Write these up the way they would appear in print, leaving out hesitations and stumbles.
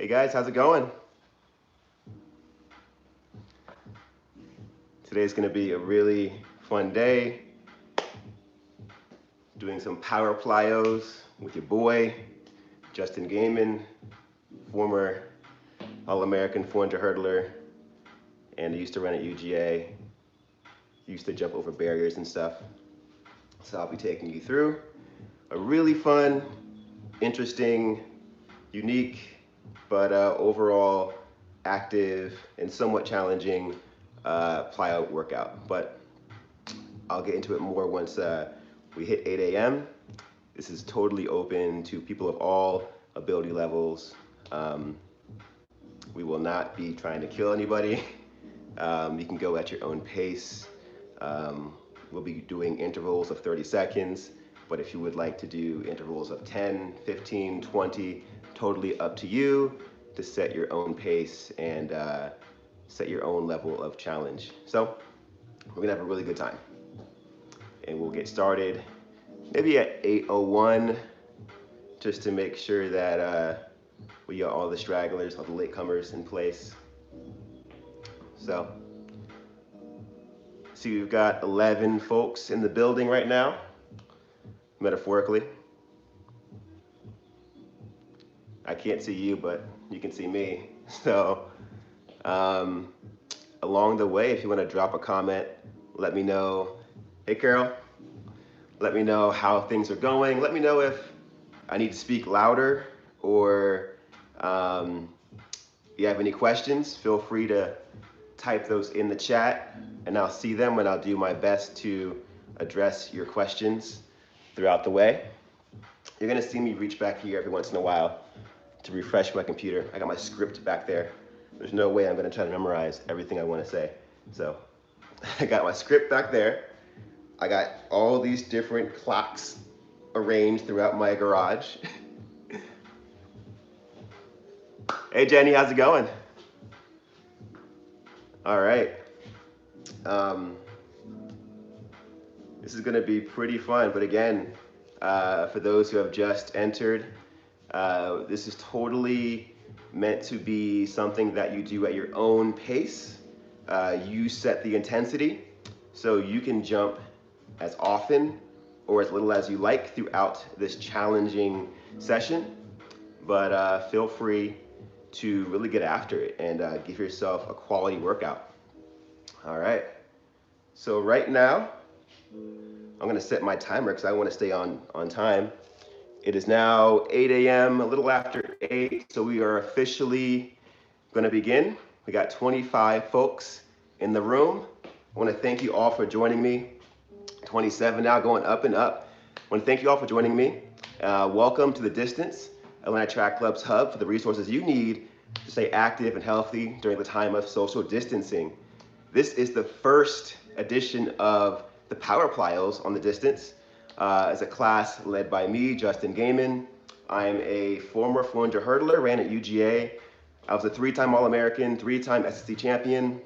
Hey guys, how's it going? Today's gonna be a really fun day. Doing some power plyos with your boy, Justin Gaymon, former All-American 400 hurdler, and I used to run at UGA. Used to jump over barriers and stuff. So I'll be taking you through a really fun, interesting, unique, but overall active and somewhat challenging plyo workout. But I'll get into it more once we hit 8 a.m. This is totally open to people of all ability levels. We will not be trying to kill anybody. You can go at your own pace. We'll be doing intervals of 30 seconds, but if you would like to do intervals of 10, 15, 20, totally up to you to set your own pace and set your own level of challenge. So we're gonna have a really good time. And we'll get started maybe at 8:01 just to make sure that we got all the stragglers, all the latecomers in place. So we've got 11 folks in the building right now, metaphorically. I can't see you, but you can see me. So along the way, if you want to drop a comment, let me know. Hey, Carol. Let me know how things are going. Let me know if I need to speak louder or you have any questions. Feel free to type those in the chat and I'll see them and I'll do my best to address your questions throughout the way. You're gonna see me reach back here every once in a while to refresh my computer. I got my script back there. There's no way I'm gonna try to memorize everything I wanna say. So I got my script back there. I got all these different clocks arranged throughout my garage. Hey Jenny, how's it going? All right. This is gonna be pretty fun, but again, for those who have just entered, this is totally meant to be something that you do at your own pace. You set the intensity, so you can jump as often or as little as you like throughout this challenging session, but feel free to really get after it and give yourself a quality workout. All right, so right now, I'm gonna set my timer because I wanna stay on time. It is now 8 a.m., a little after 8, so we are officially gonna begin. We got 25 folks in the room. I wanna thank you all for joining me. 27 now, going up and up. I wanna thank you all for joining me. Welcome to the Distance, Atlanta Track Club's hub for the resources you need to stay active and healthy during the time of social distancing. This is the first edition of the Power Plyos on the Distance. It's a class led by me, Justin Gaymon. I'm a former 400 hurdler, ran at UGA. I was a 3-time All-American, 3-time SEC champion.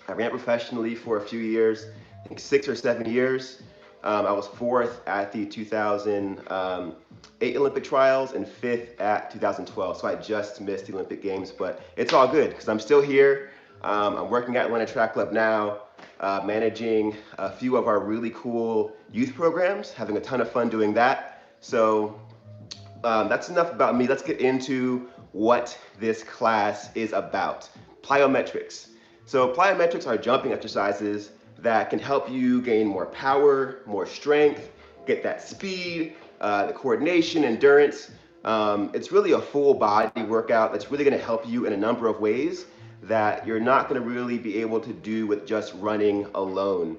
I ran professionally for a few years, I think 6 or 7 years. I was 4th at the 2008 Olympic trials and 5th at 2012. So I just missed the Olympic Games, but it's all good because I'm still here. I'm working at Atlanta Track Club now, managing a few of our really cool youth programs, having a ton of fun doing that. So that's enough about me. Let's get into what this class is about. Plyometrics. So plyometrics are jumping exercises that can help you gain more power, more strength, get that speed, the coordination, endurance. It's really a full body workout that's really gonna help you in a number of ways that you're not gonna really be able to do with just running alone.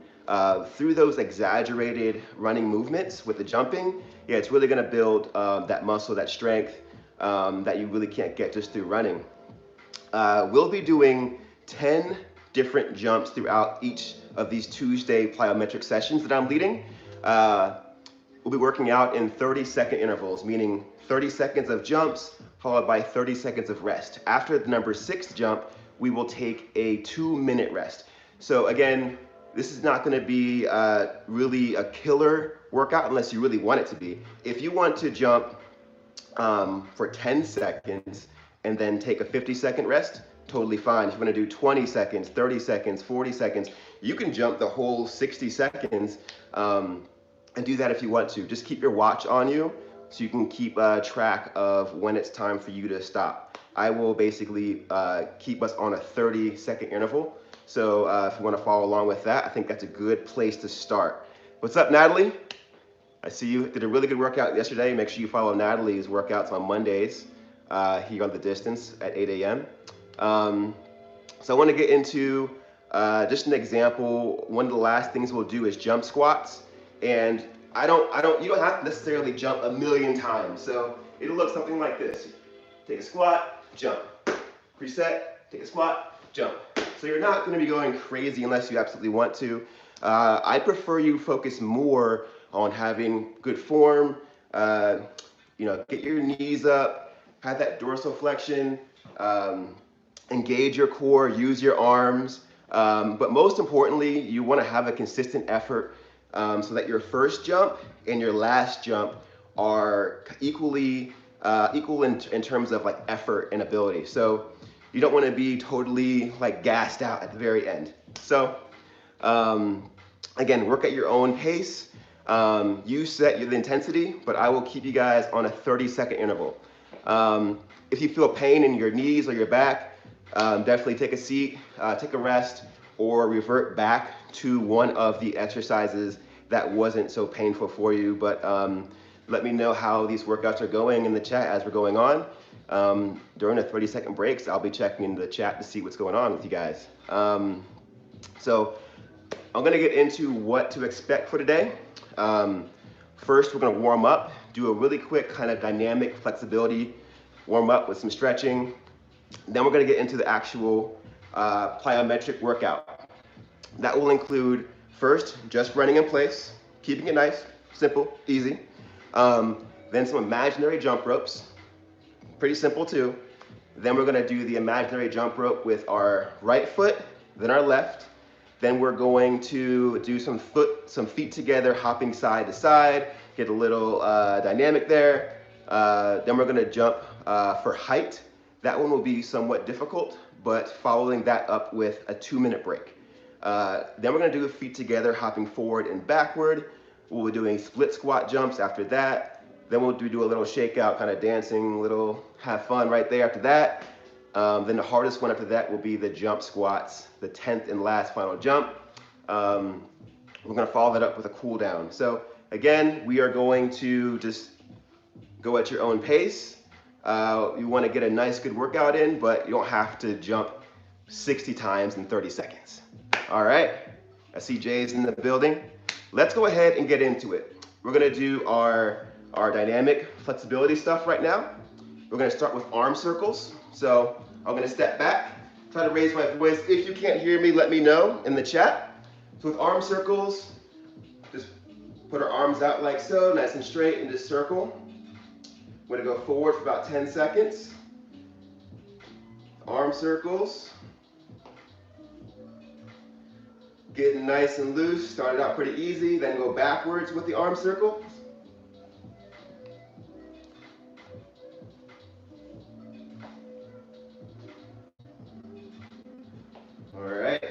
Through those exaggerated running movements with the jumping, yeah, it's really gonna build that muscle, that strength that you really can't get just through running. We'll be doing 10 different jumps throughout each of these Tuesday plyometric sessions that I'm leading. We'll be working out in 30-second intervals, meaning 30 seconds of jumps followed by 30 seconds of rest. After the number 6 jump, we will take a 2-minute rest. So again, this is not gonna be really a killer workout unless you really want it to be. If you want to jump for 10 seconds and then take a 50-second rest, totally fine. If you want to do 20 seconds, 30 seconds, 40 seconds, you can jump the whole 60 seconds and do that if you want to. Just keep your watch on you so you can keep track of when it's time for you to stop. I will basically keep us on a 30-second interval. So if you want to follow along with that, I think that's a good place to start. What's up, Natalie? I see you did a really good workout yesterday. Make sure you follow Natalie's workouts on Mondays here on The Distance at 8 a.m. So I want to get into just an example. One of the last things we'll do is jump squats. And you don't have to necessarily jump a million times. So it'll look something like this. Take a squat, jump. Reset, take a squat, jump. So you're not going to be going crazy unless you absolutely want to. I prefer you focus more on having good form, get your knees up, have that dorsiflexion, engage your core, use your arms. But most importantly, you want to have a consistent effort so that your first jump and your last jump are equal in terms of like effort and ability. So you don't want to be totally like gassed out at the very end. So again, work at your own pace. You set the intensity, but I will keep you guys on a 30-second interval. If you feel pain in your knees or your back, definitely take a seat, take a rest, or revert back to one of the exercises that wasn't so painful for you. But let me know how these workouts are going in the chat as we're going on. During the 30-second breaks, I'll be checking in the chat to see what's going on with you guys. So I'm going to get into what to expect for today. First, we're going to warm up, do a really quick kind of dynamic flexibility warm up with some stretching. Then we're going to get into the actual plyometric workout. That will include first just running in place, keeping it nice, simple, easy. Then some imaginary jump ropes, pretty simple too. Then we're going to do the imaginary jump rope with our right foot, then our left. Then we're going to do some feet together, hopping side to side, get a little dynamic there. Then we're going to jump for height. That one will be somewhat difficult, but following that up with a 2-minute break. Then we're going to do feet together, hopping forward and backward. We'll be doing split squat jumps after that. Then we'll do a little shakeout, kind of dancing, little have fun right there after that. Then the hardest one after that will be the jump squats, the 10th and last final jump. We're going to follow that up with a cool down. So again, we are going to just go at your own pace. You want to get a nice good workout in, but you don't have to jump 60 times in 30 seconds. All right, I see Jay's in the building. Let's go ahead and get into it. We're going to do our dynamic flexibility stuff right now. We're going to start with arm circles. So I'm going to step back, try to raise my voice. If you can't hear me, let me know in the chat. So with arm circles, just put our arms out like so, nice and straight in this circle. We're going to go forward for about 10 seconds. Arm circles. Getting nice and loose. Started out pretty easy, then go backwards with the arm circle. All right.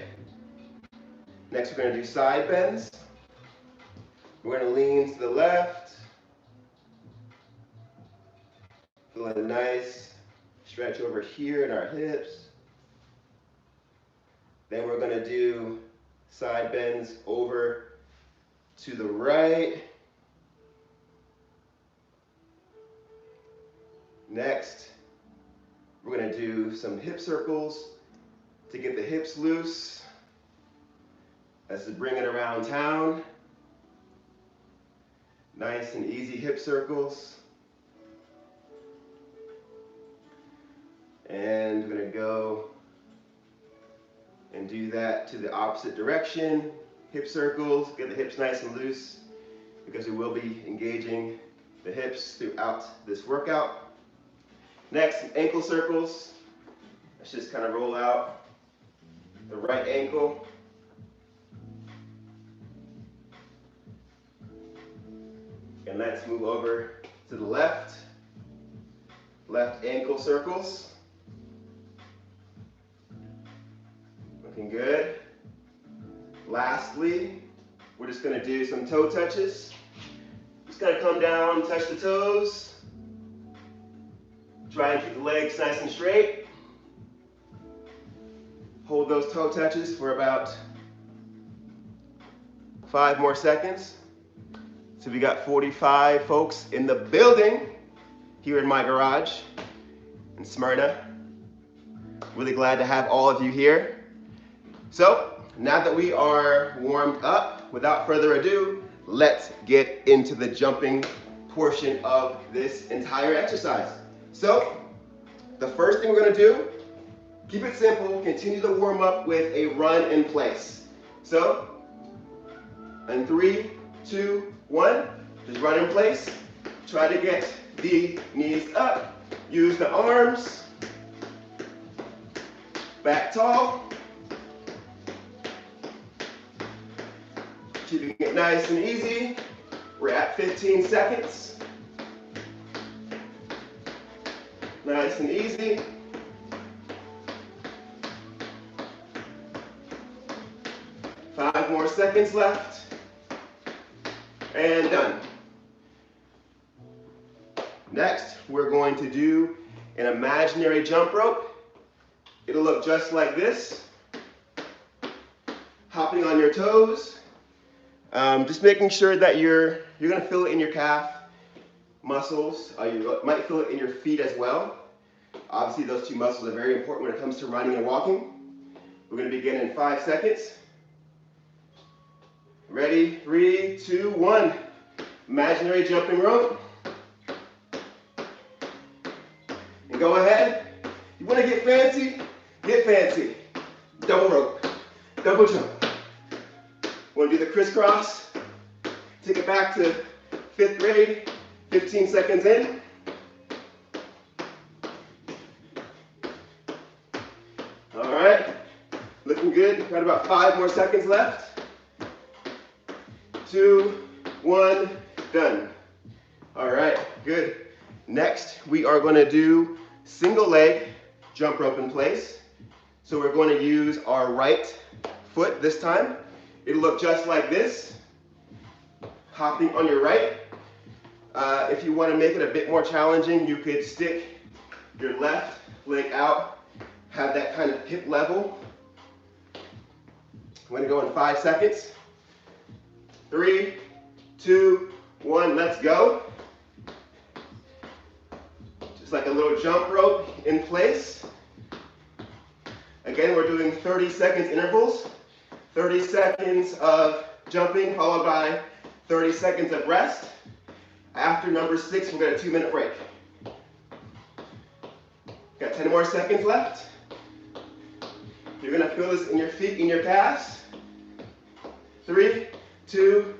Next, we're going to do side bends. We're going to lean to the left. Feeling nice. Stretch over here in our hips. Then we're going to do side bends over to the right. Next, we're going to do some hip circles to get the hips loose. As to bring it around town. Nice and easy hip circles. And we're going to go and do that to the opposite direction. Hip circles, get the hips nice and loose because we will be engaging the hips throughout this workout. Next, ankle circles. Let's just kind of roll out the right ankle. And let's move over to the left. Left ankle circles. Good. Lastly, we're just going to do some toe touches. Just going to come down, touch the toes. Try and keep the legs nice and straight. Hold those toe touches for about 5 more seconds. So we got 45 folks in the building here in my garage in Smyrna. Really glad to have all of you here. So now that we are warmed up, without further ado, let's get into the jumping portion of this entire exercise. So the first thing we're going to do, keep it simple, continue to warm up with a run in place. So in 3, 2, 1, just run in place. Try to get the knees up. Use the arms. Back tall. Keeping it nice and easy. We're at 15 seconds. Nice and easy. Five more seconds left. And done. Next, we're going to do an imaginary jump rope. It'll look just like this. Hopping on your toes. Just making sure that you're going to feel it in your calf muscles. You might feel it in your feet as well. Obviously, those two muscles are very important when it comes to running and walking. We're going to begin in 5 seconds. Ready? 3, 2, 1. Imaginary jumping rope. And go ahead. You want to get fancy? Get fancy. Double rope. Double jump. Want to do the crisscross? Take it back to 5th grade. 15 seconds in. All right. Looking good. Got about 5 more seconds left. 2, 1, done. All right, good. Next, we are going to do single leg jump rope in place. So we're going to use our right foot this time. It'll look just like this. Hopping on your right. If you want to make it a bit more challenging, you could stick your left leg out, have that kind of hip level. I'm going to go in 5 seconds. 3, 2, 1, let's go. Just like a little jump rope in place. Again, we're doing 30 seconds intervals. 30 seconds of jumping followed by 30 seconds of rest. After number 6, we'll get a 2-minute break. Got 10 more seconds left. You're going to feel this in your feet, in your calves. 3, 2,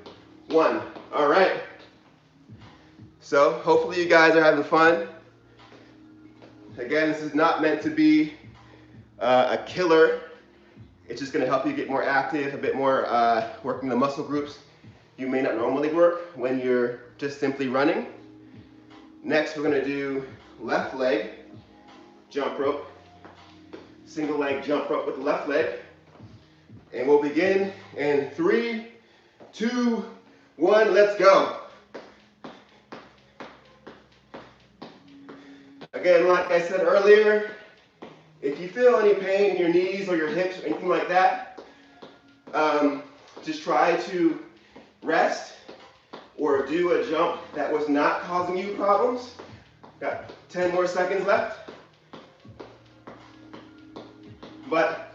1. All right. So hopefully you guys are having fun. Again, this is not meant to be a killer. It's just going to help you get more active, a bit more working the muscle groups you may not normally work when you're just simply running. Next, we're going to do left leg jump rope. Single leg jump rope with the left leg. And we'll begin in 3, 2, 1, let's go. Again, like I said earlier, if you feel any pain in your knees or your hips or anything like that, just try to rest or do a jump that was not causing you problems. Got 10 more seconds left. But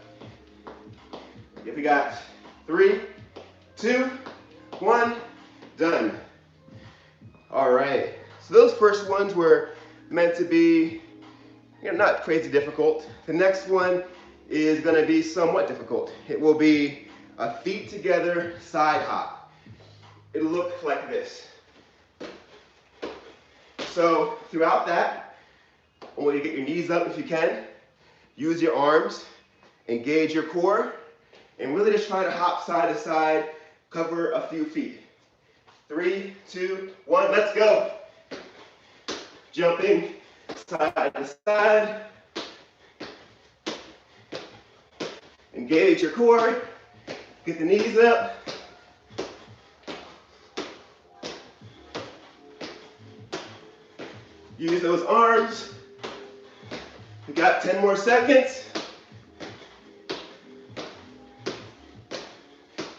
if we got 3, 2, 1, done. All right. So those first ones were meant to be, not crazy difficult. The next one is going to be somewhat difficult. It will be a feet together side hop. It'll look like this. So throughout that, I want you to get your knees up if you can. Use your arms, engage your core, and really just try to hop side to side, cover a few feet. 3, 2, 1, let's go. Jumping side to side. Engage your core. Get the knees up. Use those arms. We got 10 more seconds.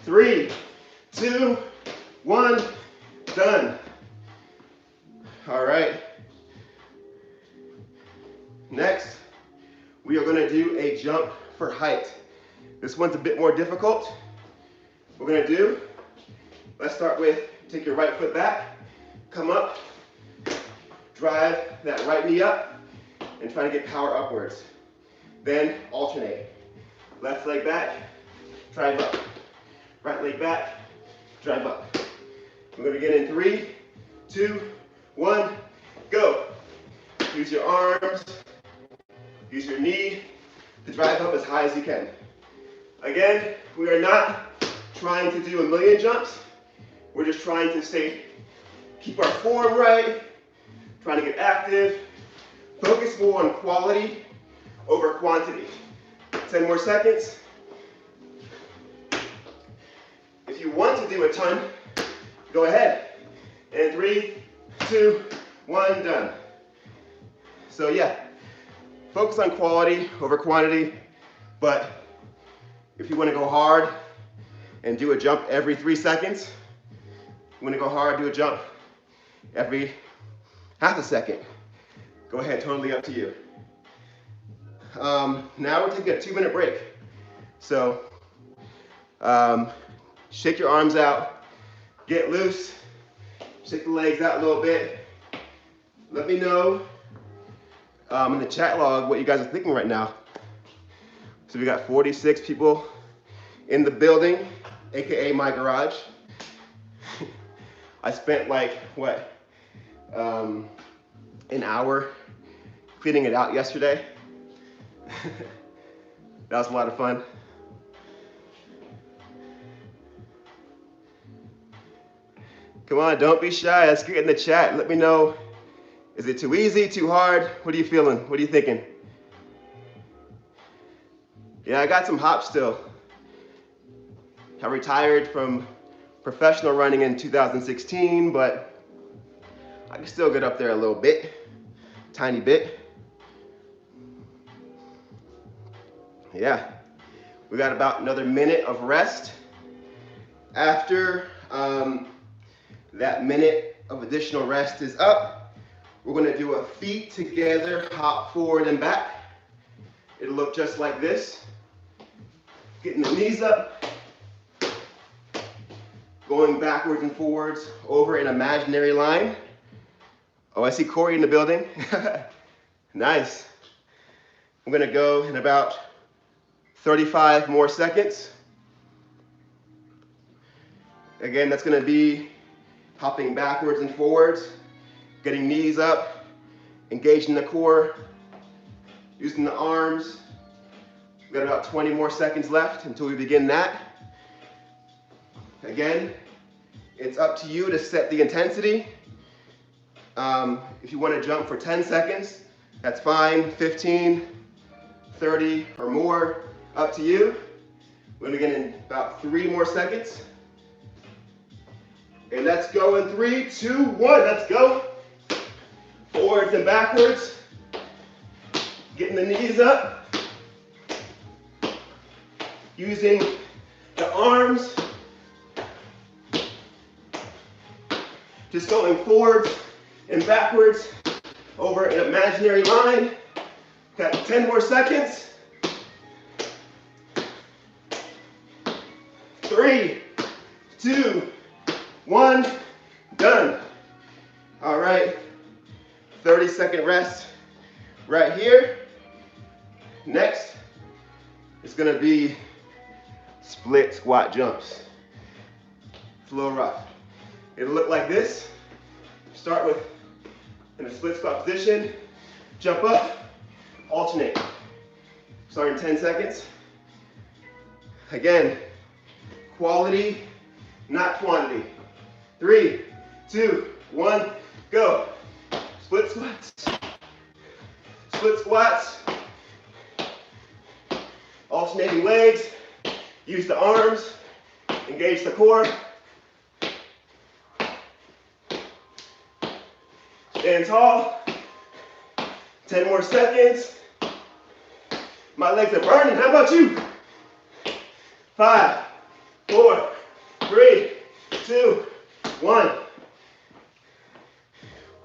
3, 2, 1, done. All right. Next, we are going to do a jump for height. This one's a bit more difficult. What we're going to do, let's start with, take your right foot back, come up, drive that right knee up, and try to get power upwards. Then alternate. Left leg back, drive up. Right leg back, drive up. We're going to begin in 3, 2, 1, go. Use your arms, use your knee to drive up as high as you can. Again, we are not trying to do a million jumps. We're just trying to keep our form right, trying to get active. Focus more on quality over quantity. 10 more seconds. If you want to do a ton, go ahead. And 3, 2, 1, done. So yeah, focus on quality over quantity, but if you want to go hard and do a jump every 3 seconds, you want to go hard, do a jump every half a second. Go ahead, totally up to you. Now we're taking a 2-minute break. So shake your arms out, get loose, shake the legs out a little bit. Let me know in the chat log what you guys are thinking right now. So we got 46 people in the building, AKA my garage. I spent like, what, an hour cleaning it out yesterday. That was a lot of fun. Come on, don't be shy. Let's get in the chat. Let me know. Is it too easy, too hard? What are you feeling? What are you thinking? Yeah, I got some hops still. I retired from professional running in 2016, but I can still get up there a little bit, tiny bit. Yeah, we got about another minute of rest. After that minute of additional rest is up, we're gonna do a feet together, hop forward and back. It'll look just like this. Getting the knees up, going backwards and forwards over an imaginary line. Oh, I see Corey in the building. Nice. I'm gonna go in about 35 more seconds. Again, that's gonna be hopping backwards and forwards, getting knees up, engaging the core, using the arms. We've got about 20 more seconds left until we begin that. Again, it's up to you to set the intensity. If you want to jump for 10 seconds, that's fine. 15, 30 or more, up to you. We're going to begin in about 3 more seconds. And let's go in 3, 2, 1. Let's go. Forwards and backwards. Getting the knees up. Using the arms. Just going forwards and backwards over an imaginary line. Got 10 more seconds. 3, 2, 1, done. All right, 30-second rest right here. Next is gonna be split squat jumps. It's a little rough. It'll look like this. Start with in a split squat position, jump up, alternate. Start in 10 seconds. Again, quality, not quantity. 3, 2, 1, go. Split squats. Split squats. Alternating legs, use the arms, engage the core. Stand tall. 10 more seconds. My legs are burning. How about you? 5, 4, 3, 2, 1.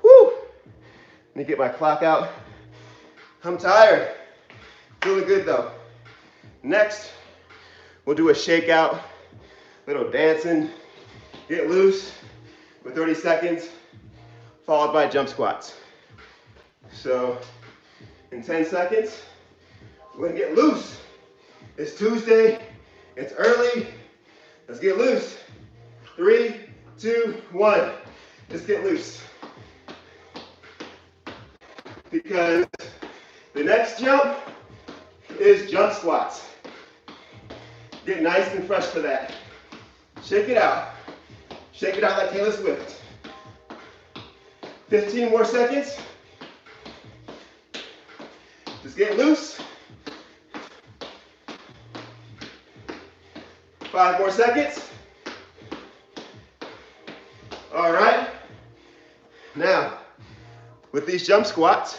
Whew. Let me get my clock out. I'm tired. Feeling good though. Next, we'll do a shakeout, little dancing, get loose for 30 seconds, followed by jump squats. So, in 10 seconds, we're gonna get loose. It's Tuesday, it's early, let's get loose. 3, 2, 1, let's get loose. Because the next jump is jump squats. Get nice and fresh for that. Shake it out. Shake it out like Taylor Swift. 15 more seconds. Just get loose. 5 more seconds. All right. Now, with these jump squats,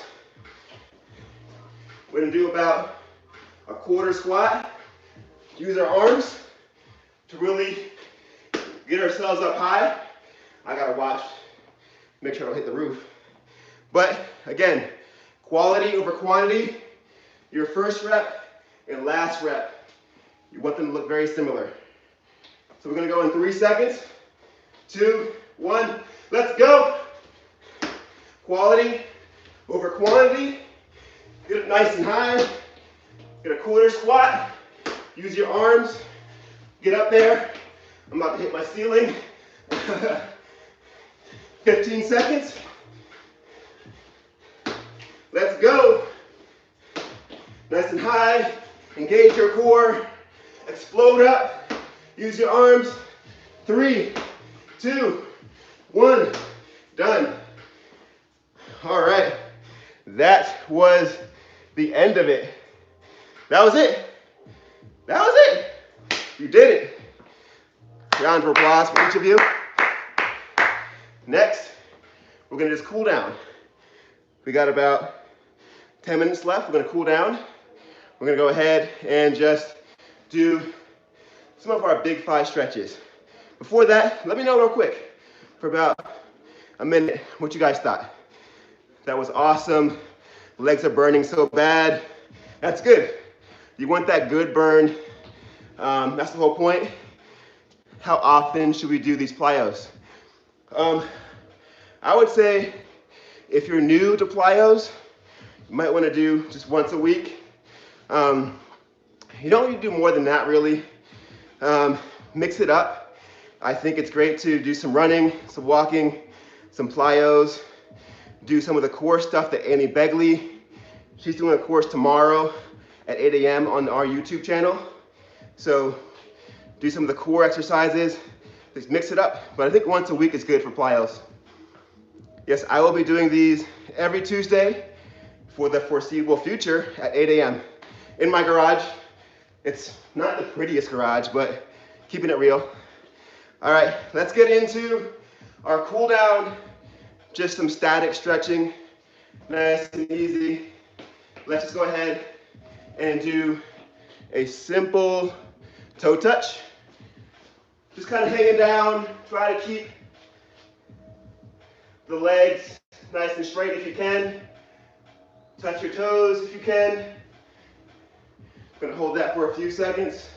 we're gonna do about a quarter squat. Use our arms to really get ourselves up high. I gotta watch, make sure I don't hit the roof. But again, quality over quantity. Your first rep and last rep, you want them to look very similar. So we're gonna go in 3 seconds. 2, 1, let's go. Quality over quantity. Get it nice and high. Get a quarter squat. Use your arms. Get up there. I'm about to hit my ceiling. 15 seconds. Let's go. Nice and high. Engage your core. Explode up. Use your arms. 3, 2, 1. Done. All right. That was the end of it. That was it. That was it. You did it. Round of applause for each of you. Next, we're gonna just cool down. We got about 10 minutes left. We're gonna cool down. We're gonna go ahead and just do some of our big 5 stretches. Before that, let me know real quick for about a minute what you guys thought. That was awesome. Legs are burning so bad. That's good. You want that good burn. That's the whole point. How often should we do these plyos? I would say if you're new to plyos, you might want to do just once a week. You don't need to do more than that really. Mix it up. I think it's great to do some running, some walking, some plyos, do some of the core stuff that Annie Begley, she's doing a course tomorrow at 8 a.m. on our YouTube channel. So do some of the core exercises, just mix it up. But I think once a week is good for plyos. Yes, I will be doing these every Tuesday for the foreseeable future at 8 a.m. in my garage. It's not the prettiest garage, but keeping it real. All right, let's get into our cool down, just some static stretching, nice and easy. Let's just go ahead and do a simple toe touch. Just kind of hanging down, try to keep the legs nice and straight if you can. Touch your toes if you can. I'm gonna hold that for a few seconds.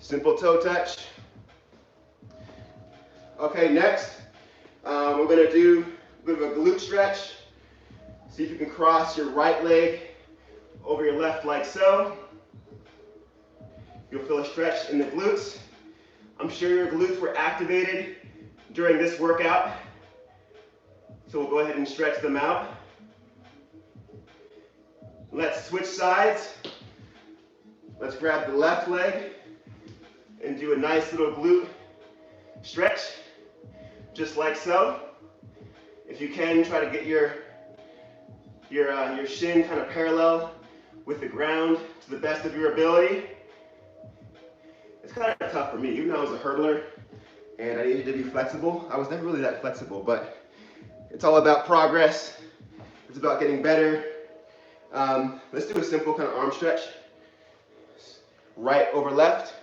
Simple toe touch. Okay, next, we're gonna do a bit of a glute stretch. See if you can cross your right leg over your left like so. You'll feel a stretch in the glutes. I'm sure your glutes were activated during this workout. So we'll go ahead and stretch them out. Let's switch sides. Let's grab the left leg and do a nice little glute stretch, just like so. If you can, try to get your shin kind of parallel with the ground to the best of your ability. It's kind of tough for me, even though I was a hurdler and I needed to be flexible. I was never really that flexible, but it's all about progress. It's about getting better. Let's do a simple kind of arm stretch. Right over left.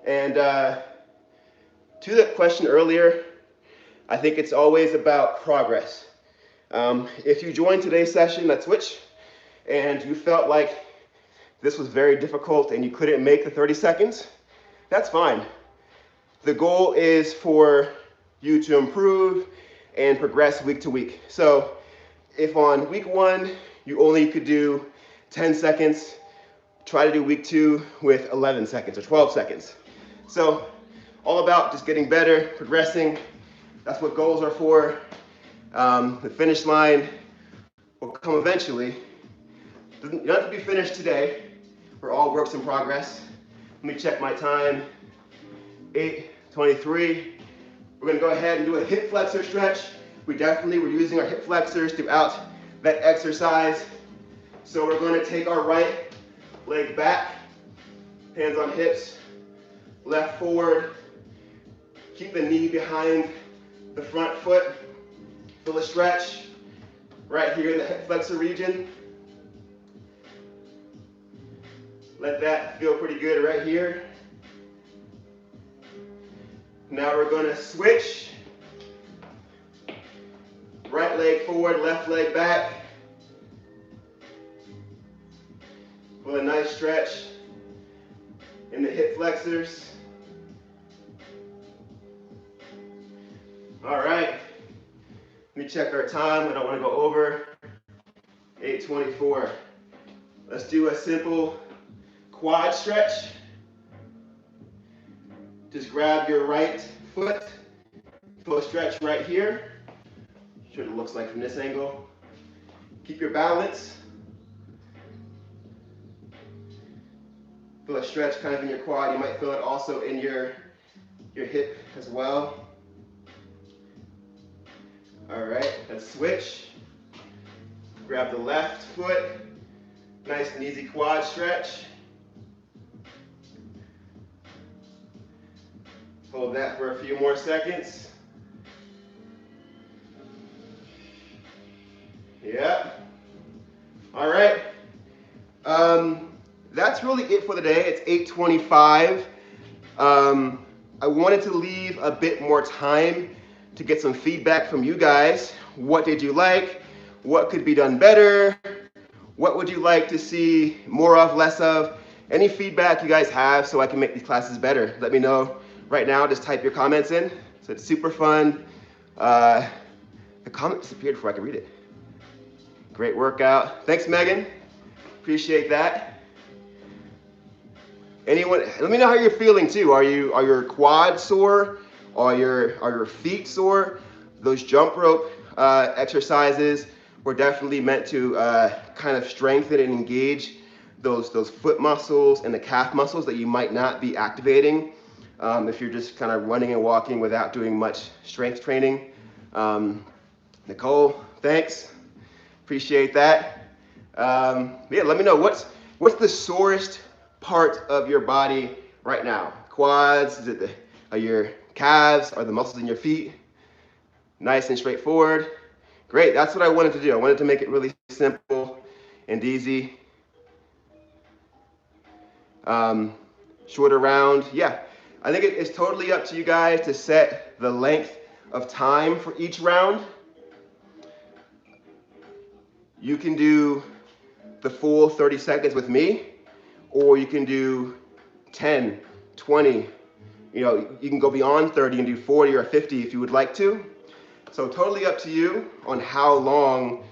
And to the question earlier, I think it's always about progress. If you joined today's session, let's switch, and you felt like this was very difficult and you couldn't make the 30 seconds, that's fine. The goal is for you to improve and progress week to week. So if on week 1 you only could do 10 seconds, try to do week 2 with 11 seconds or 12 seconds. So all about just getting better, progressing. That's what goals are for. The finish line will come eventually. You don't have to be finished today. We're all works in progress. Let me check my time. 8:23. We're gonna go ahead and do a hip flexor stretch. We definitely were using our hip flexors throughout that exercise. So we're gonna take our right leg back, hands on hips, left forward. Keep the knee behind the front foot. Feel a stretch right here in the hip flexor region. Let that feel pretty good right here. Now we're going to switch. Right leg forward, left leg back. Feel a nice stretch in the hip flexors. All right. Let me check our time. I don't want to go over. 8:24. Let's do a simple quad stretch. Just grab your right foot. Feel a stretch right here. Sure it looks like from this angle. Keep your balance. Feel a stretch kind of in your quad. You might feel it also in your hip as well. All right, let's switch. Grab the left foot. Nice and easy quad stretch. Hold that for a few more seconds. Yep. All right. That's really it for the day. It's 8:25. I wanted to leave a bit more time to get some feedback from you guys. What did you like? What could be done better? What would you like to see more of, less of? Any feedback you guys have so I can make these classes better, let me know right now. Just type your comments in. So it's super fun. The comment disappeared before I could read it. Great workout. Thanks, Megan. Appreciate that. Anyone, let me know how you're feeling too. Are your quads sore? Are your feet sore? Those jump rope exercises were definitely meant to kind of strengthen and engage those foot muscles and the calf muscles that you might not be activating if you're just kind of running and walking without doing much strength training. Nicole, thanks. Appreciate that. Yeah, let me know what's the sorest part of your body right now. Quads, is it your calves, or the muscles in your feet? Nice and straightforward. Great, that's what I wanted to do. I wanted to make it really simple and easy. Shorter round, yeah. I think it's totally up to you guys to set the length of time for each round. You can do the full 30 seconds with me, or you can do 10, 20, you can go beyond 30 and do 40 or 50 if you would like to. So totally up to you on how long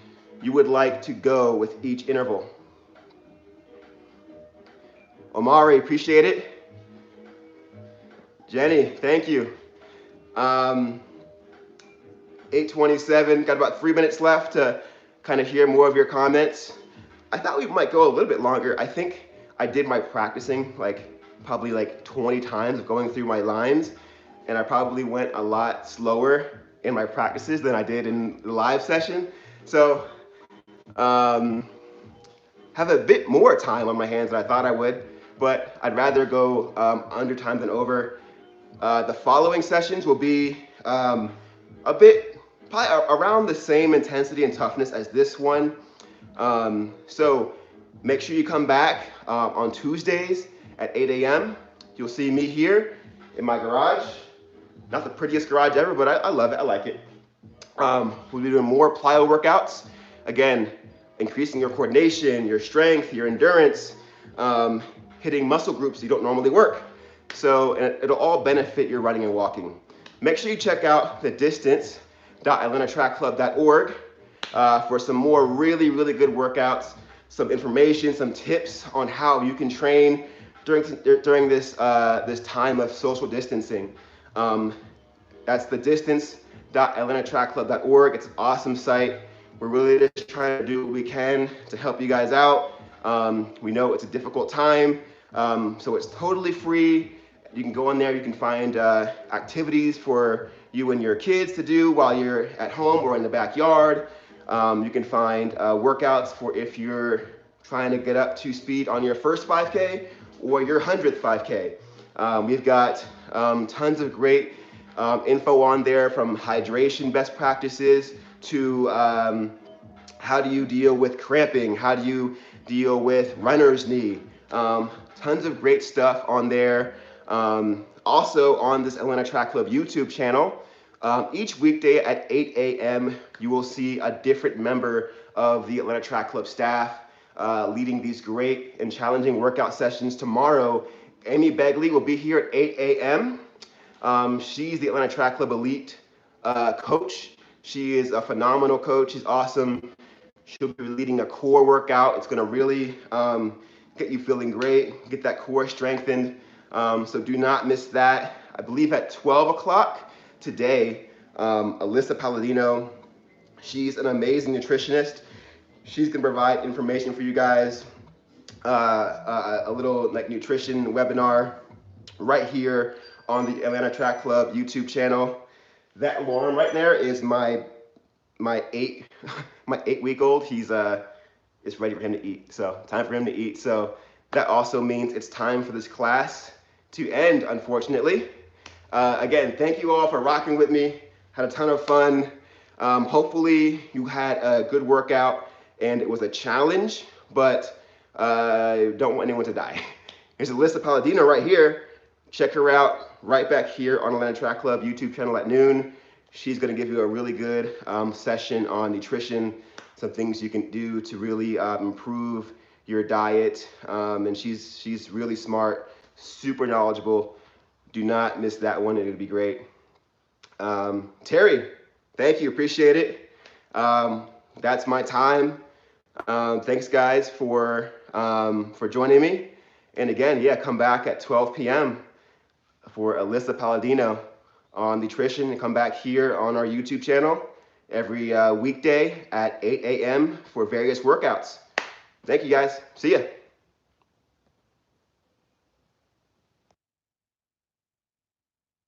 you would like to go with each interval. Omari, appreciate it. Jenny, thank you. 8:27, got about 3 minutes left to kind of hear more of your comments. I thought we might go a little bit longer. I think I did my practicing probably 20 times of going through my lines, and I probably went a lot slower in my practices than I did in the live session. So have a bit more time on my hands than I thought I would, but I'd rather go under time than over. The following sessions will be a bit, probably around the same intensity and toughness as this one. So make sure you come back on Tuesdays at 8 a.m. You'll see me here in my garage. Not the prettiest garage ever, but I love it, I like it. We'll be doing more plyo workouts. Again, increasing your coordination, your strength, your endurance, hitting muscle groups you don't normally work. So it'll all benefit your running and walking. Make sure you check out the distance.atlantatrackclub.org for some more really good workouts, some information, some tips on how you can train during this time of social distancing. That's the distance.atlantatrackclub.org. It's an awesome site. We're really just trying to do what we can to help you guys out. We know it's a difficult time, so it's totally free. You can go on there, you can find activities for you and your kids to do while you're at home or in the backyard. You can find workouts for if you're trying to get up to speed on your first 5K or your 100th 5K. We've got tons of great info on there, from hydration best practices to how do you deal with cramping, how do you deal with runner's knee. Tons of great stuff on there. Also on this Atlanta Track Club YouTube channel, each weekday at 8 a.m. you will see a different member of the Atlanta Track Club staff leading these great and challenging workout sessions. Tomorrow, Amy Begley will be here at 8 a.m. She's the Atlanta Track Club Elite coach. She is a phenomenal coach. She's awesome. She'll be leading a core workout. It's going to really get you feeling great, get that core strengthened. So do not miss that. I believe at 12 o'clock today, Alyssa Palladino, she's an amazing nutritionist. She's going to provide information for you guys, a little like nutrition webinar right here on the Atlanta Track Club YouTube channel. That alarm right there is my 8-week-old. He's it's ready for him to eat. So time for him to eat. So that also means it's time for this class to end, unfortunately. Again, thank you all for rocking with me. Had a ton of fun. Hopefully you had a good workout and it was a challenge, but don't want anyone to die. Here's Alyssa Palladino right here. Check her out right back here on Atlanta Track Club YouTube channel at noon. She's going to give you a really good session on nutrition, some things you can do to really improve your diet. And she's really smart, super knowledgeable. Do not miss that one. It'll be great. Terry, thank you. Appreciate it. That's my time. Thanks, guys, for joining me. And again, yeah, come back at 12 p.m. for Alyssa Palladino on nutrition, and come back here on our YouTube channel every weekday at 8 a.m. for various workouts. Thank you, guys. See ya.